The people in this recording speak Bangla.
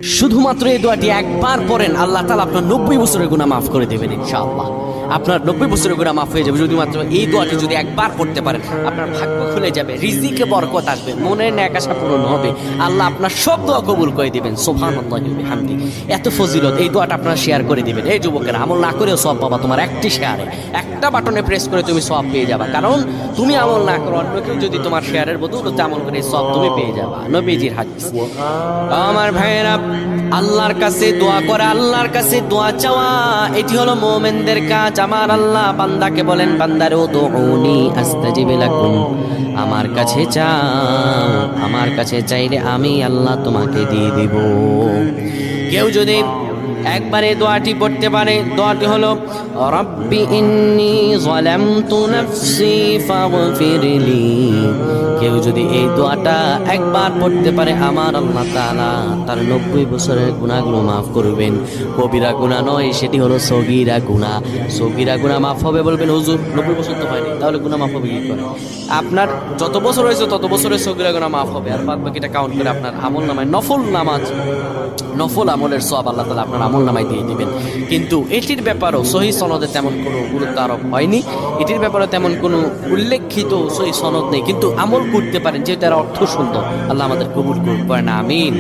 শুধুমাত্র এই দোয়াটি একবার পড়েন, আল্লাহ তাআলা আপনার 90 বছরের গুনাহ মাফ করে দেবেন ইনশাআল্লাহ। আপনার 90 বছরের গুনাহ মাফ হয়ে যাবে শুধুমাত্র এই দোয়াটি যদি একবার পড়তে পারেন। আপনার ভাগ্য খুলে যাবে, রিজিকে বরকত আসবে, মনের নেক আশা পূরণ হবে, আল্লাহ আপনার সব দোয়া কবুল করে দিবেন। সুবহানাল্লাহি ওয়া বিহামদি। এত ফজিলত, এই দোয়াটা আপনারা শেয়ার করে দিবেন। এই যুবকেরা, আমল না করেও সওয়াব পাবা। তোমার একটি শেয়ারে, একটা বাটনে প্রেস করে তুমি সওয়াব পেয়ে যাবা। কারণ তুমি আমল না করো, অন্য কেউ যদি তোমার শেয়ারের বদৌলতে আমল করে সওয়াব তুমি পেয়ে যাবা। নবীজির হাদিস। আমার ভাইয়েরা, আল্লাহর কাছে দোয়া করা, আল্লাহর কাছে দোয়া চাওয়া, এটি হলো মুমিনদের কাজ। আমার আল্লাহ বান্দাকে বলেন, বান্দারে উদউনি আস্তাজিব লাকুম, আমার কাছে চাও, আমার কাছে চাইলে আমি আল্লাহ তোমাকে দিয়ে দিব। কেউ যদি একবারে দোয়াটি পড়তে পারে, দোয়াটি হলো রব্বি ইন্নী যালামতু নাফসি ফাগফিরলি। কেউ যদি এই দোয়াটা একবার পড়তে পারে, আমার আল্লাহ তাআলা তার 90 বছরের গুনাহগুলো মাফ করবেন। কবিরা গুনাহ নয়, সেটি হলো সগীরা গুনাহ। সগীরা গুনাহ মাফ হবে। বলবেন হুজুর 90 বছর তো হয়নি, তাহলে গুনাহ মাফ হবে কি করে? আপনার যত বছর হয়েছে তত বছরের সগীরা গুনাহ মাফ হবে, আর বাদ বাকিটা কাউন্ট করে আপনার আমল নামায় নফল নামাজ, নফল আমলের সওয়াব আল্লাহ তাআলা আপনার আমল নামায় দিয়ে দিবেন। কিন্তু এটির ব্যাপারেও সহিহ সনদে তেমন কোনো গুরুত্ব আরোপ হয়নি, এটির ব্যাপারে তেমন কোনো উল্লেখিত সহিহ সনদ নেই। কিন্তু আমল করতে পারেন, যেহেতু এর অর্থ সুন্দর। আল্লাহ আমাদের কবুল করুন, আমিন।